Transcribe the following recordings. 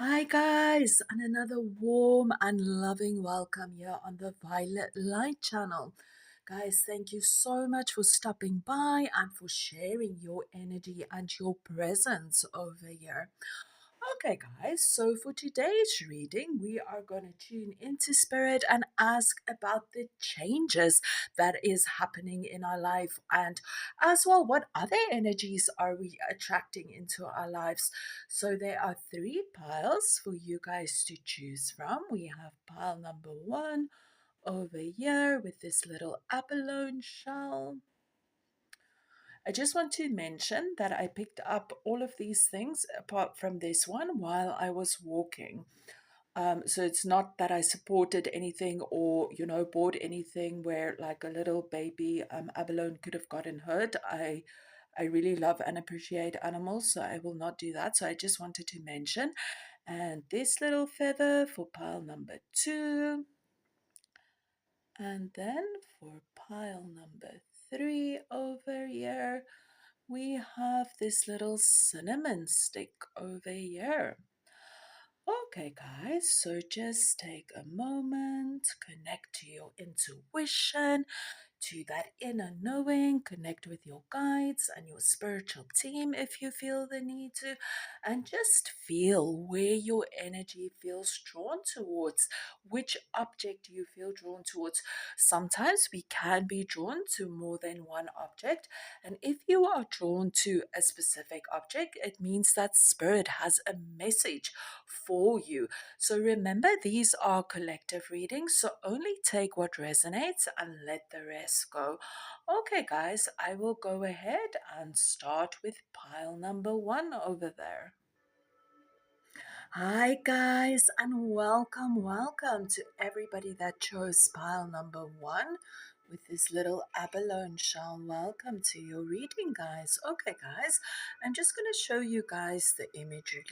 Hi, guys, and another warm and loving welcome here on the Violet Light channel. Guys, thank you so much for stopping by and for sharing your energy and your presence over here. Okay, guys, so for today's reading, we are going to tune into spirit and ask about the changes that is happening in our life, and as well, what other energies are we attracting into our lives. So, there are three piles for you guys to choose from. We have pile number one over here with this little abalone shell. I just want to mention that I picked up all of these things apart from this one while I was walking. So it's not that I supported anything or, bought anything where like a little baby abalone could have gotten hurt. I really love and appreciate animals, so I will not do that. So I just wanted to mention. And this little feather for pile number two. And then for pile number three over here, we have this little cinnamon stick over here. Okay, guys, so just take a moment, connect to your intuition, to that inner knowing, connect with your guides and your spiritual team if you feel the need to, and just feel where your energy feels drawn towards, which object you feel drawn towards. Sometimes we can be drawn to more than one object, and if you are drawn to a specific object, it means that spirit has a message for you. So remember, these are collective readings, so only take what resonates and let the rest go. Okay, guys, I will go ahead and start with pile number one over there. Hi, guys, and welcome to everybody that chose pile number one with this little abalone shell. Welcome to your reading, guys. Okay, guys, I'm just going to show you guys the imagery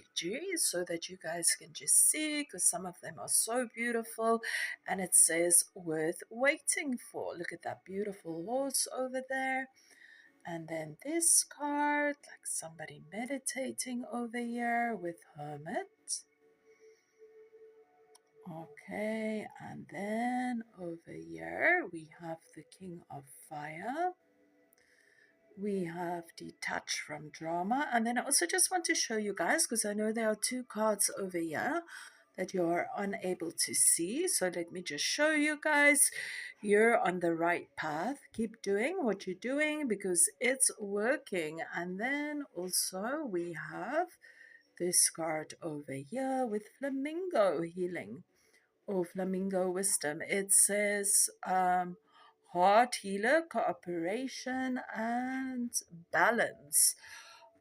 so that you guys can just see, because some of them are so beautiful. And it says worth waiting for. Look at that beautiful horse over there. And then this card, like somebody meditating over here with hermit. Okay, and then over here we have the King of Fire. We have detached from drama. And then I also just want to show you guys, because I know there are two cards over here that you are unable to see. So let me just show you guys. You're on the right path. Keep doing what you're doing because it's working. And then also we have this card over here with flamingo healing or flamingo wisdom. It says heart healer, cooperation, and balance.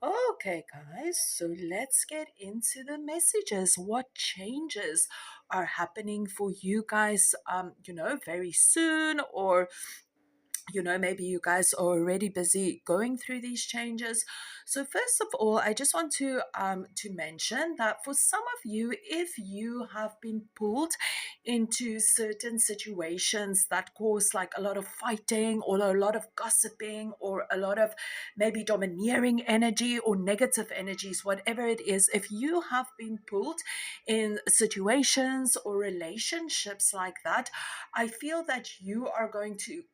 Okay, guys, so let's get into the messages. What changes are happening for you guys, very soon, or maybe you guys are already busy going through these changes. So first of all, I just want to mention that for some of you, if you have been pulled into certain situations that cause like a lot of fighting or a lot of gossiping or a lot of maybe domineering energy or negative energies, whatever it is, if you have been pulled in situations or relationships like that, I feel that you are going to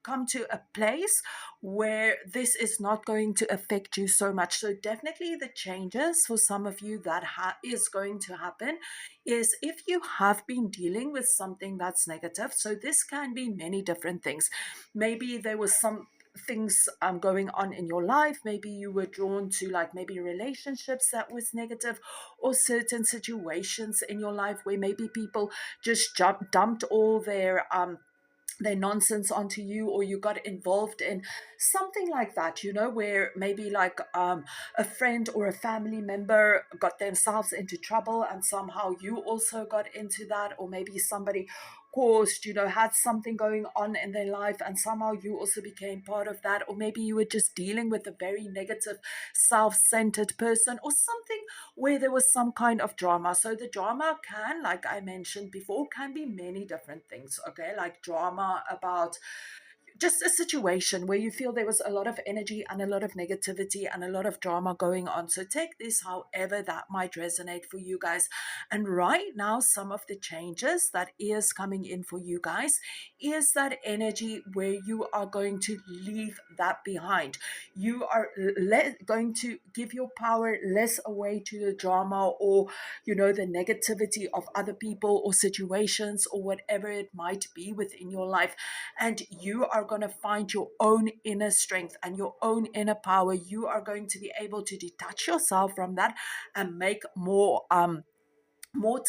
come to a place where this is not going to affect you so much. So definitely the changes for some of you that is going to happen is if you have been dealing with something that's negative. So this can be many different things. Maybe there was some things going on in your life. Maybe you were drawn to like maybe relationships that was negative, or certain situations in your life where maybe people just dumped all their nonsense onto you, or you got involved in something like that, where maybe like a friend or a family member got themselves into trouble and somehow you also got into that, or maybe somebody caused, had something going on in their life and somehow you also became part of that, or maybe you were just dealing with a very negative self-centered person or something where there was some kind of drama. So the drama can, like I mentioned before, can be many different things, okay? Like drama about just a situation where you feel there was a lot of energy and a lot of negativity and a lot of drama going on. So take this however that might resonate for you guys. And right now, some of the changes that is coming in for you guys is that energy where you are going to leave that behind. You are going to give your power less away to the drama, or the negativity of other people or situations or whatever it might be within your life. And you are going to find your own inner strength and your own inner power. You are going to be able to detach yourself from that and make more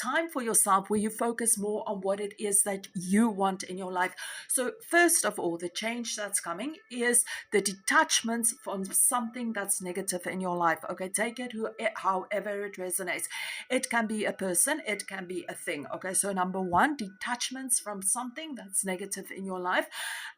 time for yourself, where you focus more on what it is that you want in your life. So first of all, the change that's coming is the detachments from something that's negative in your life. Okay, take it however it resonates. It can be a person, it can be a thing. Okay, so number one, detachments from something that's negative in your life.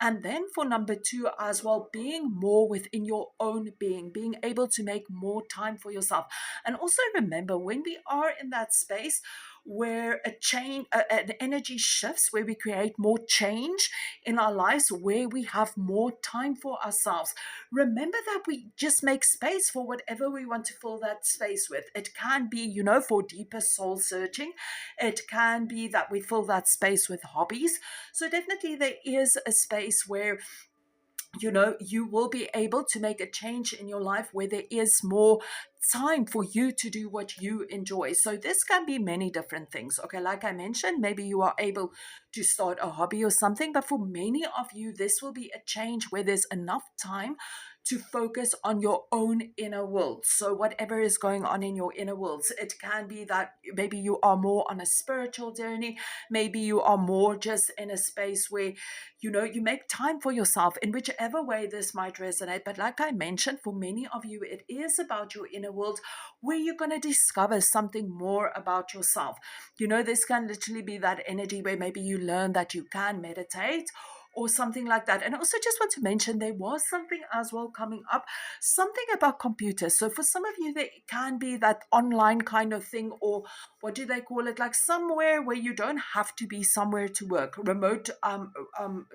And then for number two as well, being more within your own being able to make more time for yourself. And also remember, when we are in that space where an energy shifts, where we create more change in our lives, where we have more time for ourselves, remember that we just make space for whatever we want to fill that space with. It can be, for deeper soul searching. It can be that we fill that space with hobbies. So definitely there is a space where you will be able to make a change in your life, where there is more time for you to do what you enjoy. So this can be many different things. Okay, like I mentioned, maybe you are able to start a hobby or something, but for many of you, this will be a change where there's enough time to focus on your own inner world. So whatever is going on in your inner worlds, it can be that maybe you are more on a spiritual journey, maybe you are more just in a space where you make time for yourself, in whichever way this might resonate. But like I mentioned, for many of you, it is about your inner world, where you're going to discover something more about yourself. This can literally be that energy where maybe you learn that you can meditate or something like that. And I also just want to mention, there was something as well coming up, something about computers. So for some of you, there can be that online kind of thing, or what do they call it, like somewhere where you don't have to be somewhere to work, remote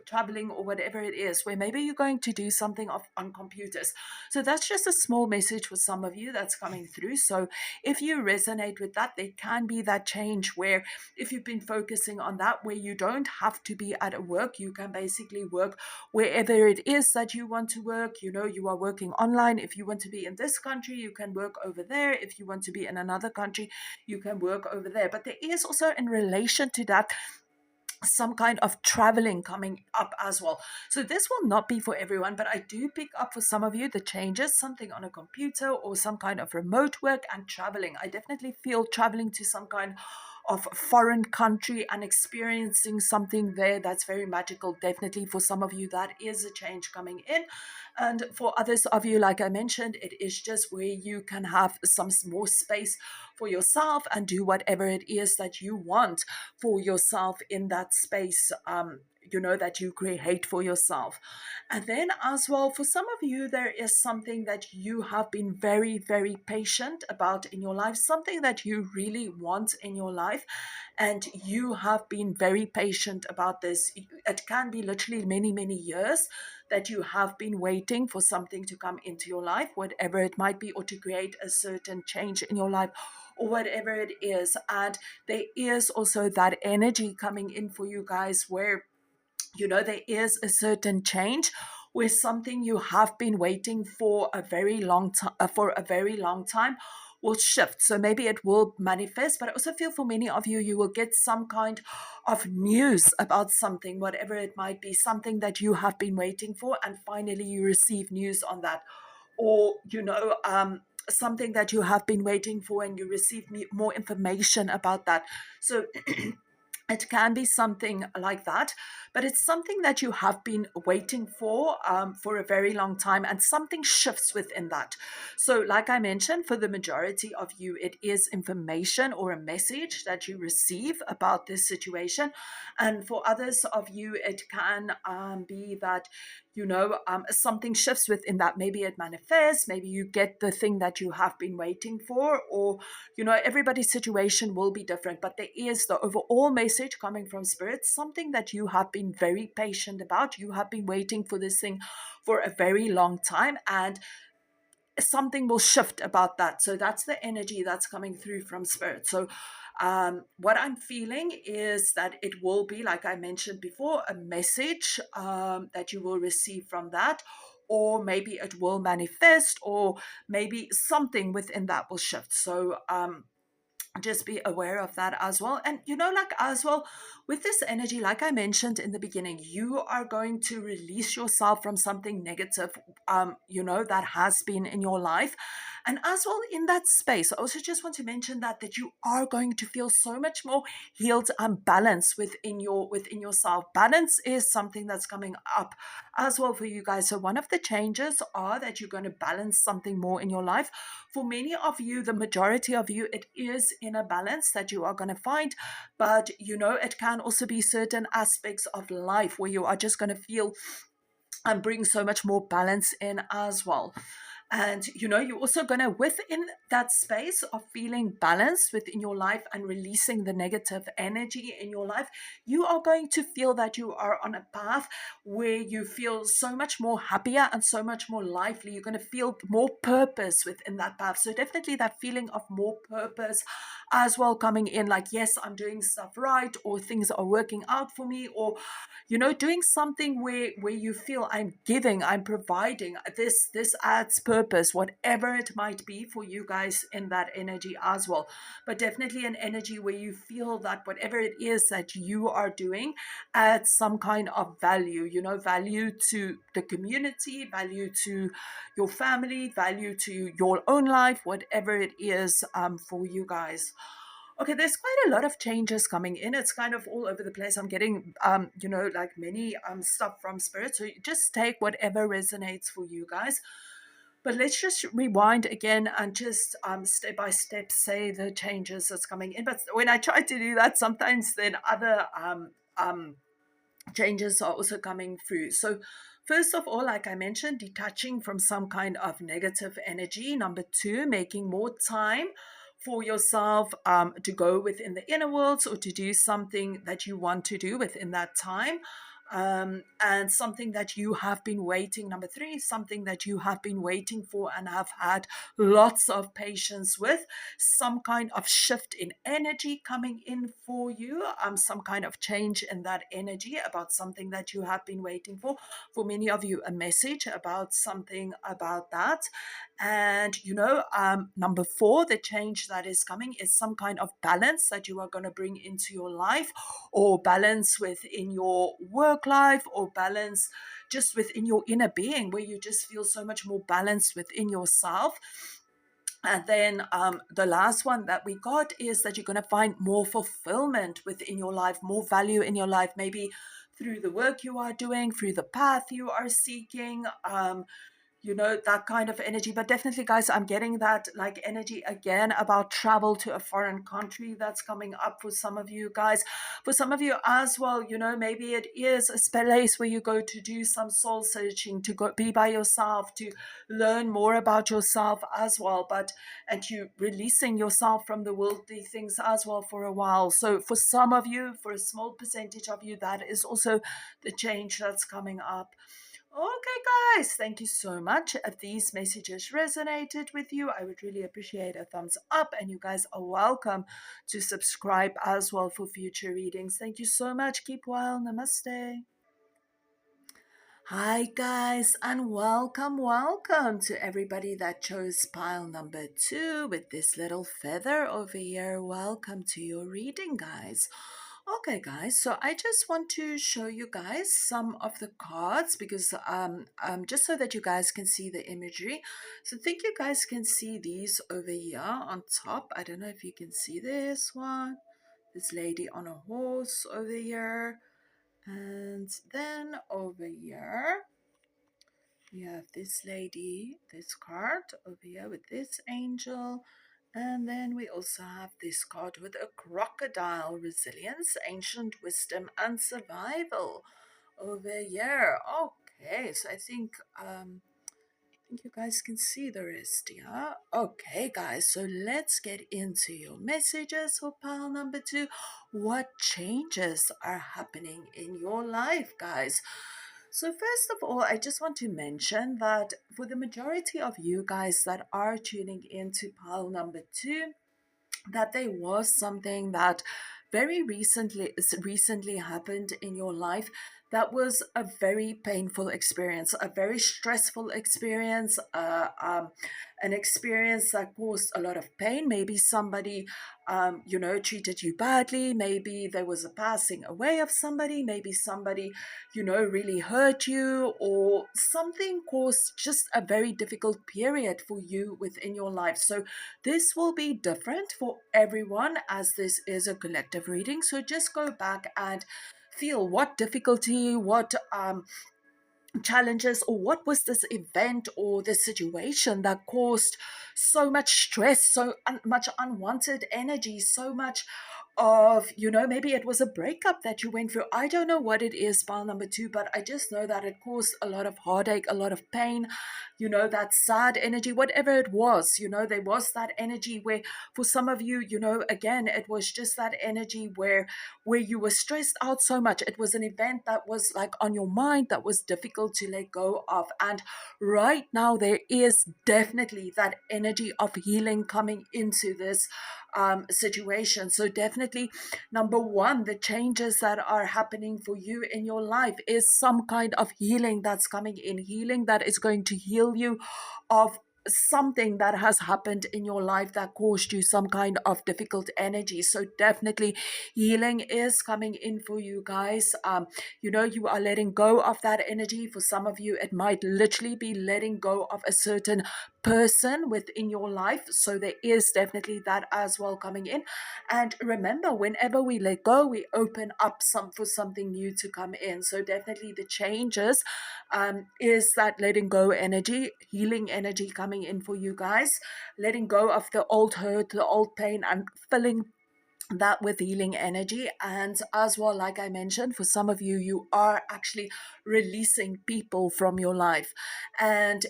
traveling or whatever it is, where maybe you're going to do something on computers. So that's just a small message for some of you that's coming through. So if you resonate with that, there can be that change where, if you've been focusing on that, where you don't have to be at a work, you can basically work wherever it is that you want to work. You are working online. If you want to be in this country, you can work over there. If you want to be in another country, you can work over there. But there is also, in relation to that, some kind of traveling coming up as well. So this will not be for everyone, but I do pick up for some of you the changes, something on a computer or some kind of remote work and traveling. I definitely feel traveling to some kind of foreign country and experiencing something there that's very magical. Definitely for some of you, that is a change coming in. And for others of you, like I mentioned, it is just where you can have some more space for yourself and do whatever it is that you want for yourself in that space, that you create for yourself. And then as well, for some of you, there is something that you have been very, very patient about in your life, something that you really want in your life, and you have been very patient about this. It can be literally many, many years that you have been waiting for something to come into your life, whatever it might be, or to create a certain change in your life, or whatever it is. And there is also that energy coming in for you guys where there is a certain change, where something you have been waiting for a very long time will shift. So maybe it will manifest, but I also feel for many of you, you will get some kind of news about something, whatever it might be, something that you have been waiting for, and finally you receive news on that. Or something that you have been waiting for, and you receive more information about that. So it can be something like that, but it's something that you have been waiting for a very long time, and something shifts within that. So like I mentioned, for the majority of you, it is information or a message that you receive about this situation. And for others of you, it can be that something shifts within that. Maybe it manifests, maybe you get the thing that you have been waiting for, or, everybody's situation will be different. But there is the overall message coming from Spirit, something that you have been very patient about. You have been waiting for this thing for a very long time, and something will shift about that. So that's the energy that's coming through from Spirit. So what I'm feeling is that it will be, like I mentioned before, a message that you will receive from that, or maybe it will manifest, or maybe something within that will shift. So just be aware of that as well. And like as well, with this energy, like I mentioned in the beginning, you are going to release yourself from something negative that has been in your life. And as well, in that space, I also just want to mention that you are going to feel so much more healed and balanced within yourself. Balance is something that's coming up as well for you guys. So one of the changes are that you're going to balance something more in your life. For many of you, the majority of you, it is in a balance that you are going to find. But it can also be certain aspects of life where you are just going to feel and bring so much more balance in as well. And you're also going to, within that space of feeling balanced within your life and releasing the negative energy in your life, you are going to feel that you are on a path where you feel so much more happier and so much more lively. You're going to feel more purpose within that path. So definitely that feeling of more purpose as well coming in, like, yes, I'm doing stuff right, or things are working out for me, or doing something where you feel I'm giving, I'm providing. This adds purpose, whatever it might be for you guys in that energy as well. But definitely an energy where you feel that whatever it is that you are doing adds some kind of value, value to the community, value to your family, value to your own life, whatever it is for you guys. Okay, there's quite a lot of changes coming in. It's kind of all over the place. I'm getting, like many stuff from Spirit. So just take whatever resonates for you guys. But let's just rewind again and just step by step say the changes that's coming in. But when I try to do that, sometimes then other changes are also coming through. So first of all, like I mentioned, detaching from some kind of negative energy. Number two, making more time for yourself to go within the inner worlds, or to do something that you want to do within that time. And something that you have been waiting. Number three, something that you have been waiting for and have had lots of patience with. Some kind of shift in energy coming in for you. Some kind of change in that energy about something that you have been waiting for. For many of you, a message about something about that. And number four, the change that is coming is some kind of balance that you are going to bring into your life, or balance within your work life, or balance just within your inner being, where you just feel so much more balanced within yourself. And then the last one that we got is that you're going to find more fulfillment within your life, more value in your life, maybe through the work you are doing, through the path you are seeking, that kind of energy. But definitely, guys, I'm getting that like energy again about travel to a foreign country that's coming up for some of you guys. For some of you as well, maybe it is a place where you go to do some soul searching, to go be by yourself, to learn more about yourself as well, and you releasing yourself from the worldly things as well for a while. So for some of you, for a small percentage of you, that is also the change that's coming up. Okay, guys, thank you so much. If these messages resonated with you, I would really appreciate a thumbs up, and you guys are welcome to subscribe as well for future readings. Thank you so much. Keep well. Namaste. Hi, guys, and welcome to everybody that chose pile number 2 with this little feather over here. Welcome to your reading, guys. Okay, guys, so I just want to show you guys some of the cards, because just so that you guys can see the imagery. So I think you guys can see these over here on top. I don't know if you can see this one. This lady on a horse over here. And then over here, we have this lady, this card over here with this angel. And then we also have this card with a crocodile, resilience, ancient wisdom, and survival over here. Okay, so I think you guys can see the rest, yeah? Okay, guys, so let's get into your messages for pile number 2. What changes are happening in your life, guys? So, first of all, I just want to mention that for the majority of you guys that are tuning into pile number 2, that there was something that very recently happened in your life that was a very painful experience, a very stressful experience, an experience that caused a lot of pain. Maybe somebody, treated you badly. Maybe there was a passing away of somebody. Maybe somebody, really hurt you, or something caused just a very difficult period for you within your life. So this will be different for everyone as this is a collective reading. So just go back and feel what difficulty, what challenges, or what was this event or this situation that caused so much stress, so much unwanted energy, so much of, maybe it was a breakup that you went through. I don't know what it is, pile number 2, but I just know that it caused a lot of heartache, a lot of pain, that sad energy, whatever it was. There was that energy where for some of you, again, it was just that energy where you were stressed out so much. It was an event that was like on your mind that was difficult to let go of. And right now, there is definitely that energy of healing coming into this situation. So, definitely, number one, the changes that are happening for you in your life is some kind of healing that's coming in, healing that is going to heal you of something that has happened in your life that caused you some kind of difficult energy. So definitely healing is coming in for you guys. You are letting go of that energy. For some of you, it might literally be letting go of a certain person within your life. So there is definitely that as well coming in. And remember, whenever we let go, we open up for something new to come in. So definitely the changes is that letting go energy, healing energy coming in for you guys, letting go of the old hurt, the old pain, and filling that with healing energy. And as well, like I mentioned, for some of you, you are actually releasing people from your life. And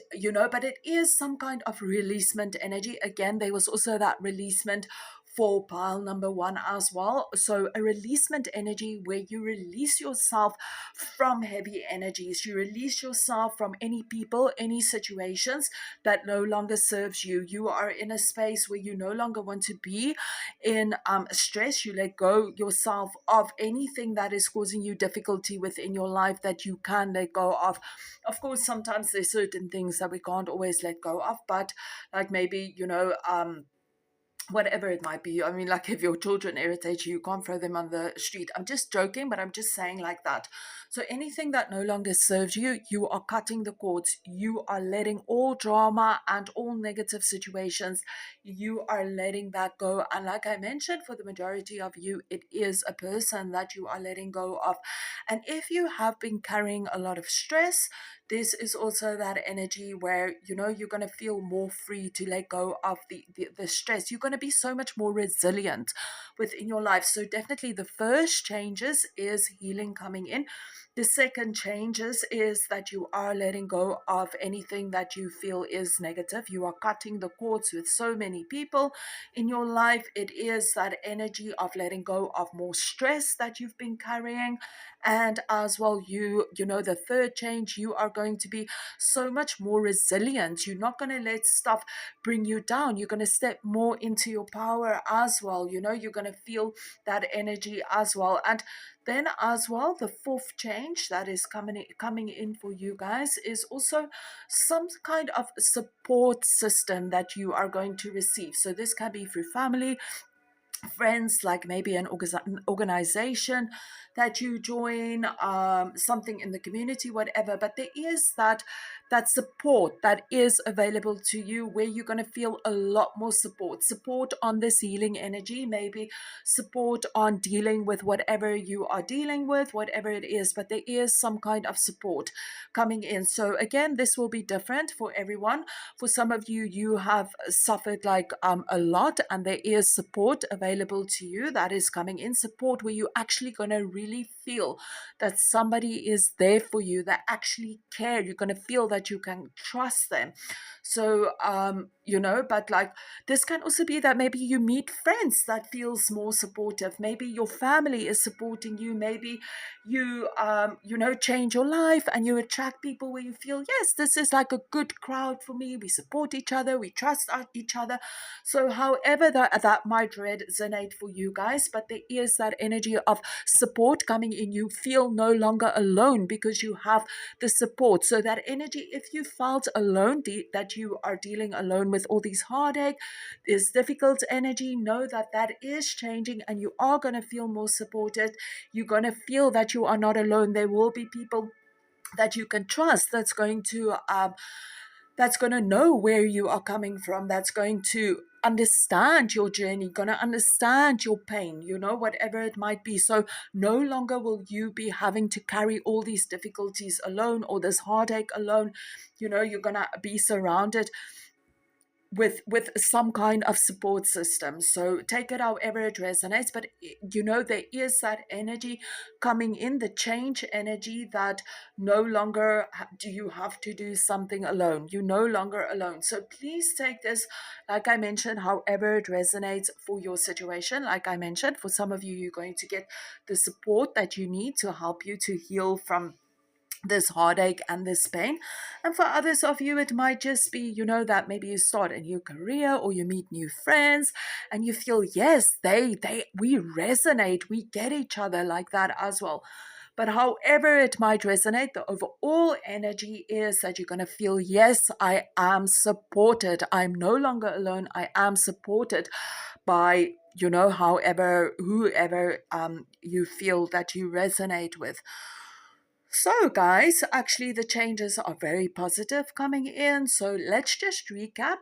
but it is some kind of releasement energy. Again, there was also that releasement for pile number 1 as well. So a releasement energy where you release yourself from heavy energies, you release yourself from any people, any situations that no longer serves you. You are in a space where you no longer want to be in stress. You let go yourself of anything that is causing you difficulty within your life that you can let go of. Of course, sometimes there's certain things that we can't always let go of, but like maybe whatever it might be. I mean, like if your children irritate you, you can't throw them on the street. I'm just joking, but I'm just saying like that. So anything that no longer serves you, you are cutting the cords. You are letting all drama and all negative situations, you are letting that go. And like I mentioned, for the majority of you, it is a person that you are letting go of. And if you have been carrying a lot of stress, this is also that energy where you're going to feel more free to let go of the stress. You're going to be so much more resilient within your life. So definitely the first changes is healing coming in. The second changes is that you are letting go of anything that you feel is negative. You are cutting the cords with so many people in your life. It is that energy of letting go of more stress that you've been carrying. And as well, the third change, you are going to be so much more resilient. You're not going to let stuff bring you down. You're going to step more into your power as well. You're going to feel that energy as well. And then as well, the fourth change that is coming in for you guys is also some kind of support system that you are going to receive. So this can be through family, friends, like maybe an organization that you join, something in the community, whatever. But there is that that support that is available to you, where you're going to feel a lot more support on this healing energy, maybe support on dealing with whatever you are dealing with, whatever it is, but there is some kind of support coming in. So again, this will be different for everyone. For some of you, you have suffered like a lot, and there is support available to you that is coming in, support where you're actually going to really feel that somebody is there for you, that actually care. You're going to feel that you can trust them. So but like, this can also be that maybe you meet friends that feels more supportive, maybe your family is supporting you, maybe you change your life and you attract people where you feel, yes, this is like a good crowd for me, we support each other, we trust each other. So however that might resonate for you guys, but there is that energy of support coming in. You feel no longer alone because you have the support. So that energy, if you felt alone, that you are dealing alone with all these heartache, this difficult energy, know that that is changing and you are going to feel more supported. You're going to feel that you are not alone. There will be people that you can trust that's going to know where you are coming from, that's going to understand your journey, going to understand your pain, whatever it might be. So no longer will you be having to carry all these difficulties alone or this heartache alone. You're going to be surrounded with some kind of support system. So take it however it resonates, but there is that energy coming in, the change energy, that no longer do you have to do something alone. You're no longer alone. So please take this, like I mentioned, however it resonates for your situation. Like I mentioned, for some of you, you're going to get the support that you need to help you to heal from this heartache and this pain. And for others of you, it might just be, that maybe you start a new career or you meet new friends and you feel, yes, we resonate, we get each other, like that as well. But however it might resonate, the overall energy is that you're going to feel, yes, I am supported. I'm no longer alone. I am supported by, whoever you feel that you resonate with. So guys, actually the changes are very positive coming in. So let's just recap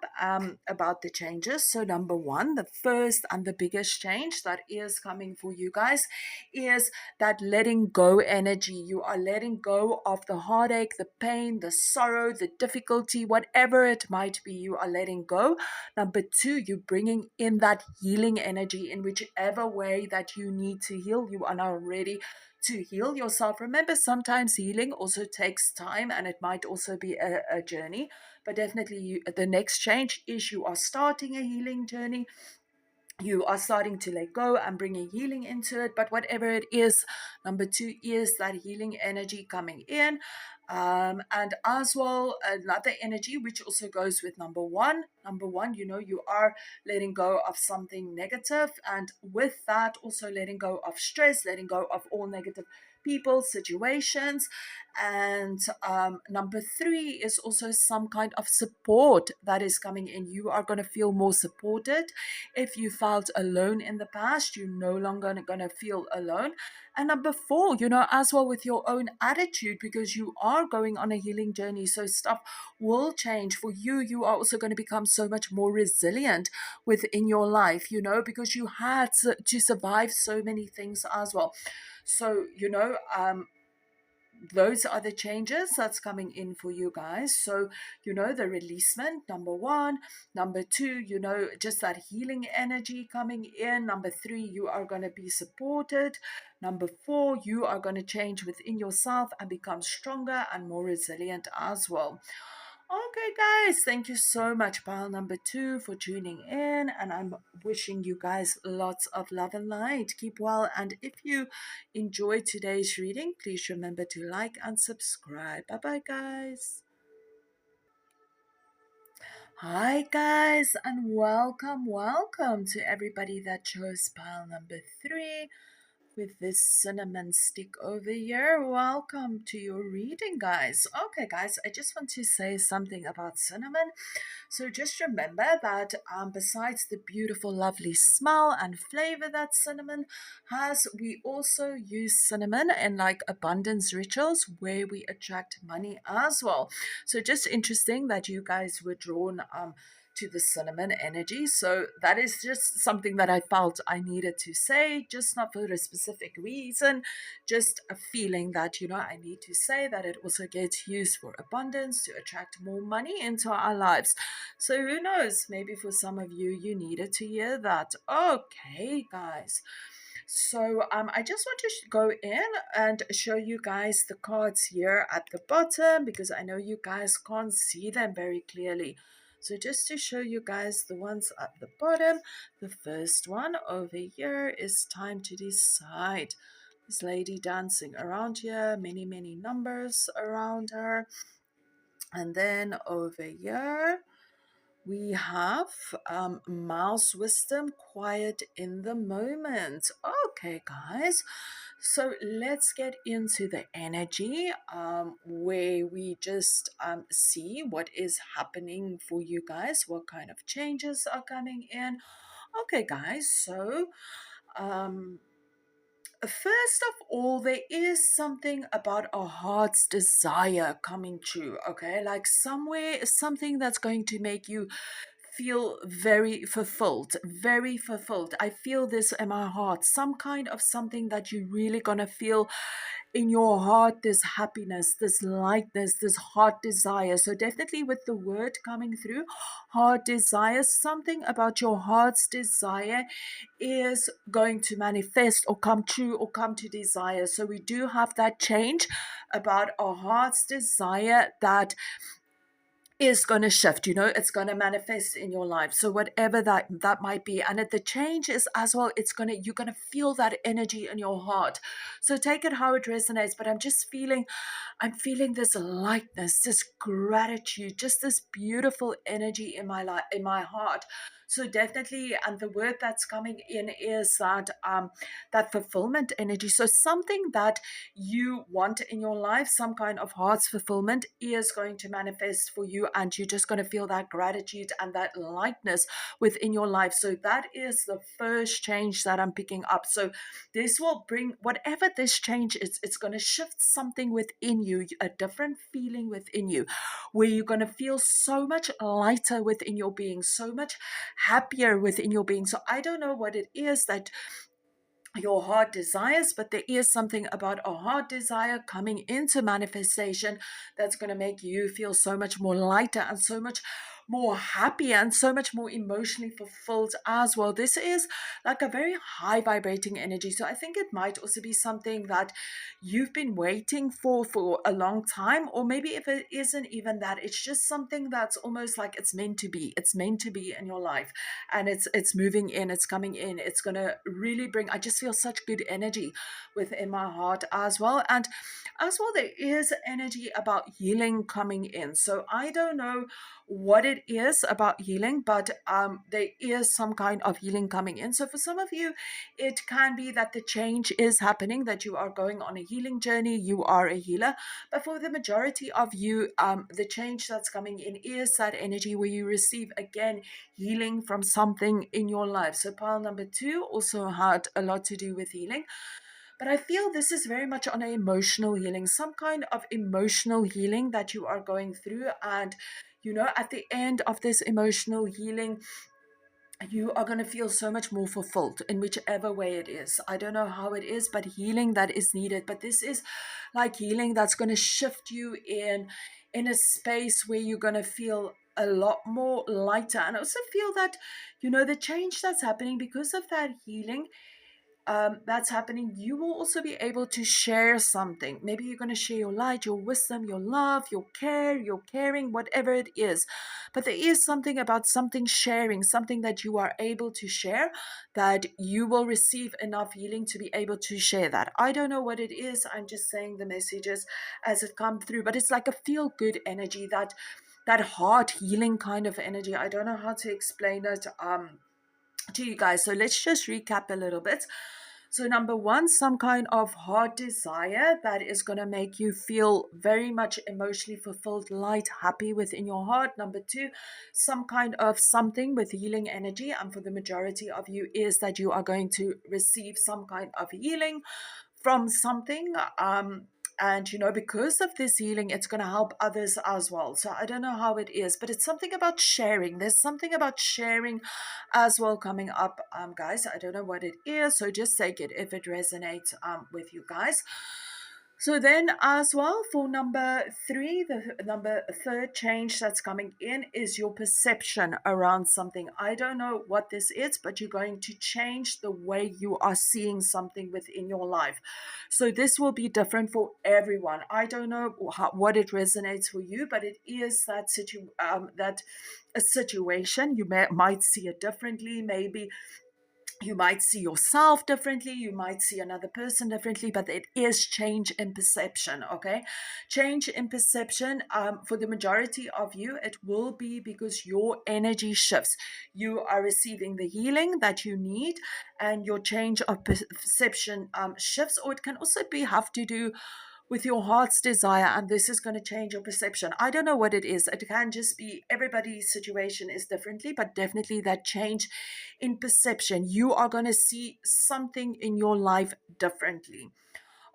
about the changes. So number one, the first and the biggest change that is coming for you guys is that letting go energy. You are letting go of the heartache, the pain, the sorrow, the difficulty, whatever it might be, you are letting go. Number two, you're bringing in that healing energy in whichever way that you need to heal. You are now ready to heal yourself. Remember, sometimes healing also takes time and it might also be a journey, but definitely the next change is you are starting a healing journey. You are starting to let go and bringing healing into it. But whatever it is, number two is that healing energy coming in. And as well, another energy which also goes with number one, you are letting go of something negative, and with that also letting go of stress, letting go of all negative people, situations. And number three is also some kind of support that is coming in. You are going to feel more supported. If you felt alone in the past, you're no longer going to feel alone. And number four, as well with your own attitude, because you are going on a healing journey, so stuff will change for you. You are also going to become so much more resilient within your life, because you had to survive so many things as well. So, those are the changes that's coming in for you guys. So, the releasement, number one. Number two, just that healing energy coming in. Number three, you are going to be supported. Number four, you are going to change within yourself and become stronger and more resilient as well. Okay, guys, thank you so much, pile number two, for tuning in. And I'm wishing you guys lots of love and light. Keep well. And if you enjoyed today's reading, please remember to like and subscribe. Bye bye, guys. Hi, guys, and welcome to everybody that chose pile number three with this cinnamon stick over here. Welcome to your reading, guys. Okay, guys, I just want to say something about cinnamon. So just remember that besides the beautiful, lovely smell and flavor that cinnamon has, we also use cinnamon in like abundance rituals where we attract money as well. So just interesting that you guys were drawn to the cinnamon energy. So that is just something that I felt I needed to say, just not for a specific reason, just a feeling that, I need to say that it also gets used for abundance to attract more money into our lives. So who knows, maybe for some of you, you needed to hear that. Okay, guys. So I just want to go in and show you guys the cards here at the bottom because I know you guys can't see them very clearly. So just to show you guys the ones at the bottom, the first one over here is time to decide. This lady dancing around here, many, many numbers around her. And then over here, we have mouse wisdom, quiet in the moment. Okay, guys. So let's get into the energy where we just see what is happening for you guys, what kind of changes are coming in. Okay, guys. So first of all, there is something about our heart's desire coming true, okay? Like somewhere, something that's going to make you feel very fulfilled, very fulfilled. I feel this in my heart, some kind of something that you're really gonna feel in your heart, this happiness, this lightness, this heart desire. So definitely with the word coming through, heart desire, something about your heart's desire is going to manifest or come true or come to desire. So we do have that change about our heart's desire that is going to shift, it's going to manifest in your life. So whatever that might be, and the change is as well, you're going to feel that energy in your heart. So take it how it resonates, but I'm feeling this lightness, this gratitude, just this beautiful energy in my life, in my heart. So definitely, and the word that's coming in is that fulfillment energy. So something that you want in your life, some kind of heart's fulfillment is going to manifest for you, and you're just going to feel that gratitude and that lightness within your life. So that is the first change that I'm picking up. So this will bring whatever this change is, it's going to shift something within you, a different feeling within you, where you're going to feel so much lighter within your being, so much happier within your being. So I don't know what it is that your heart desires, but there is something about a heart desire coming into manifestation that's going to make you feel so much more lighter and so much more happy and so much more emotionally fulfilled as well. This is like a very high vibrating energy. So I think it might also be something that you've been waiting for a long time, or maybe if it isn't even that, it's just something that's almost like it's meant to be. It's meant to be in your life, and it's moving in, it's coming in, it's going to really bring, I just feel such good energy within my heart as well. And as well, there is energy about healing coming in. So I don't know what it is about healing, but there is some kind of healing coming in. So for some of you, it can be that the change is happening, that you are going on a healing journey, you are a healer. But for the majority of you, the change that's coming in is that energy where you receive again healing from something in your life. So pile number 2 also had a lot to do with healing. But I feel this is very much on an emotional healing, some kind of emotional healing that you are going through. And, at the end of this emotional healing, you are going to feel so much more fulfilled in whichever way it is. I don't know how it is, but healing that is needed. But this is like healing that's going to shift you in a space where you're going to feel a lot more lighter. And I also feel that, the change that's happening because of that healing that's happening, you will also be able to share something. Maybe you're going to share your light, your wisdom, your love, your care, your caring, whatever it is. But there is something about something sharing, something that you are able to share, that you will receive enough healing to be able to share that. I don't know what it is. I'm just saying the messages as it come through, but it's like a feel good energy, that heart healing kind of energy. I don't know how to explain it to you guys. So let's just recap a little bit. So number one, some kind of heart desire that is going to make you feel very much emotionally fulfilled, light, happy within your heart. Number two, some kind of something with healing energy. And for the majority of you is that you are going to receive some kind of healing from something. And because of this healing, it's going to help others as well. So I don't know how it is, but it's something about sharing. There's something about sharing as well coming up, guys. I don't know what it is, so just take it if it resonates with you guys. So then as well, for number three, the number third change that's coming in is your perception around something. I don't know what this is, but you're going to change the way you are seeing something within your life. So this will be different for everyone. I don't know what it resonates for you, but it is that that a situation. You might see it differently. Maybe you might see yourself differently, you might see another person differently, but it is change in perception. Okay, change in perception, for the majority of you, it will be because your energy shifts. You are receiving the healing that you need, and your change of perception shifts. Or it can also have to do with your heart's desire, and this is going to change your perception. I don't know what it is. It can just be everybody's situation is differently, but definitely that change in perception. You are going to see something in your life differently.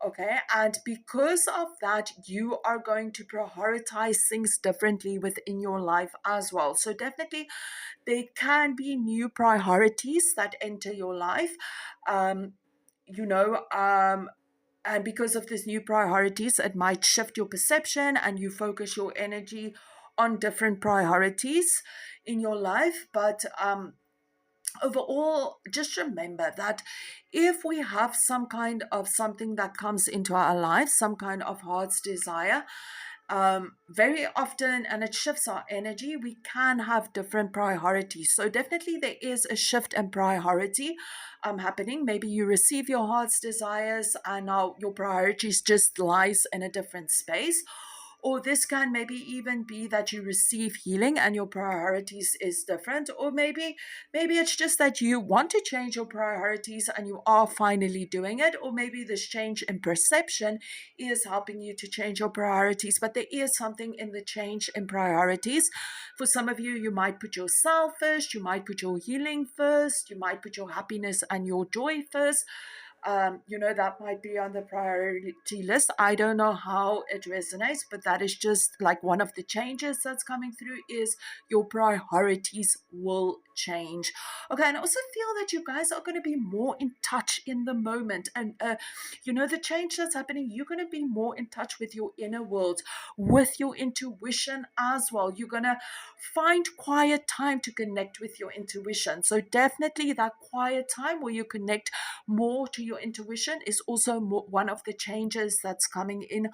Okay, and because of that, you are going to prioritize things differently within your life as well. So definitely there can be new priorities that enter your life. um you know um and because of these new priorities, it might shift your perception and you focus your energy on different priorities in your life. But overall, just remember that if we have some kind of something that comes into our life, some kind of heart's desire, very often, and it shifts our energy, we can have different priorities. So definitely there is a shift in priority happening. Maybe you receive your heart's desires and now your priorities just lies in a different space. Or this can maybe even be that you receive healing and your priorities is different. Or maybe it's just that you want to change your priorities and you are finally doing it. Or maybe this change in perception is helping you to change your priorities. But there is something in the change in priorities. For some of you, you might put yourself first, you might put your healing first, you might put your happiness and your joy first. That might be on the priority list. I don't know how it resonates, but that is just like one of the changes that's coming through is your priorities will change. Okay, and I also feel that you guys are going to be more in touch in the moment. And, the change that's happening, you're going to be more in touch with your inner world, with your intuition as well. You're going to find quiet time to connect with your intuition. So definitely that quiet time where you connect more to your intuition is also one of the changes that's coming in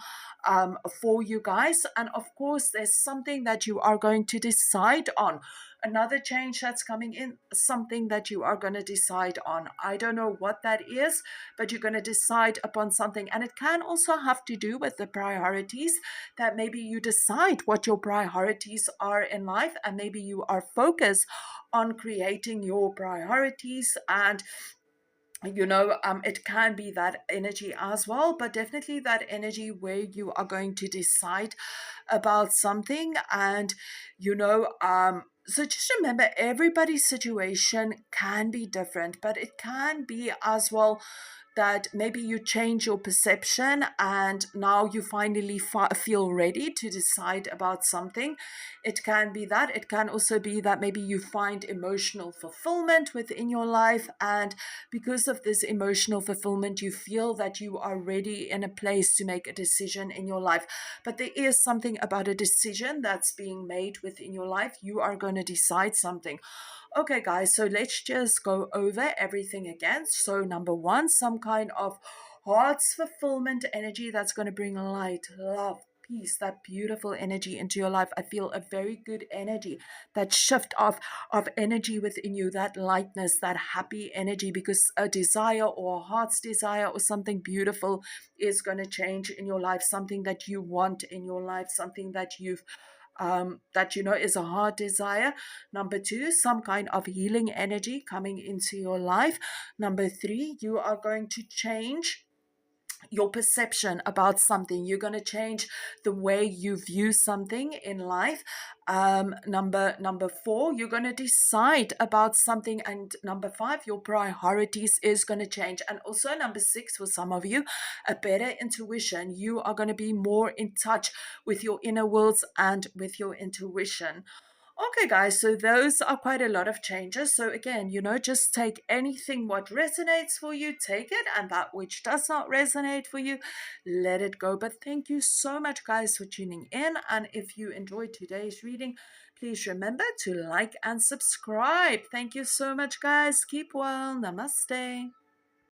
for you guys. And of course, there's something that you are going to decide on. Another change that's coming in, something that you are going to decide on. I don't know what that is, but you're going to decide upon something. And it can also have to do with the priorities, that maybe you decide what your priorities are in life, and maybe you are focused on creating your priorities. And it can be that energy as well, but definitely that energy where you are going to decide about something. And so just remember, everybody's situation can be different, but it can be as well that maybe you change your perception and now you finally feel ready to decide about something. It can be that. It can also be that maybe you find emotional fulfillment within your life, and because of this emotional fulfillment, you feel that you are ready in a place to make a decision in your life. But there is something about a decision that's being made within your life. You are going to decide something. Okay, guys, so let's just go over everything again. So, number one, some kind of heart's fulfillment energy that's going to bring light, love, peace, that beautiful energy into your life. I feel a very good energy, that shift of energy within you, that lightness, that happy energy, because a desire or a heart's desire or something beautiful is going to change in your life, something that you want in your life, something that you've that is a heart desire. Number 2, some kind of healing energy coming into your life. Number 3, you are going to change your perception about something. You're going to change the way you view something in life. Number 4, you're going to decide about something. And number 5, your priorities is going to change. And also number 6, for some of you, a better intuition. You are going to be more in touch with your inner worlds and with your intuition. Okay, guys, so those are quite a lot of changes. So again, just take anything what resonates for you, take it, and that which does not resonate for you, let it go. But thank you so much, guys, for tuning in. And if you enjoyed today's reading, please remember to like and subscribe. Thank you so much, guys. Keep well. Namaste.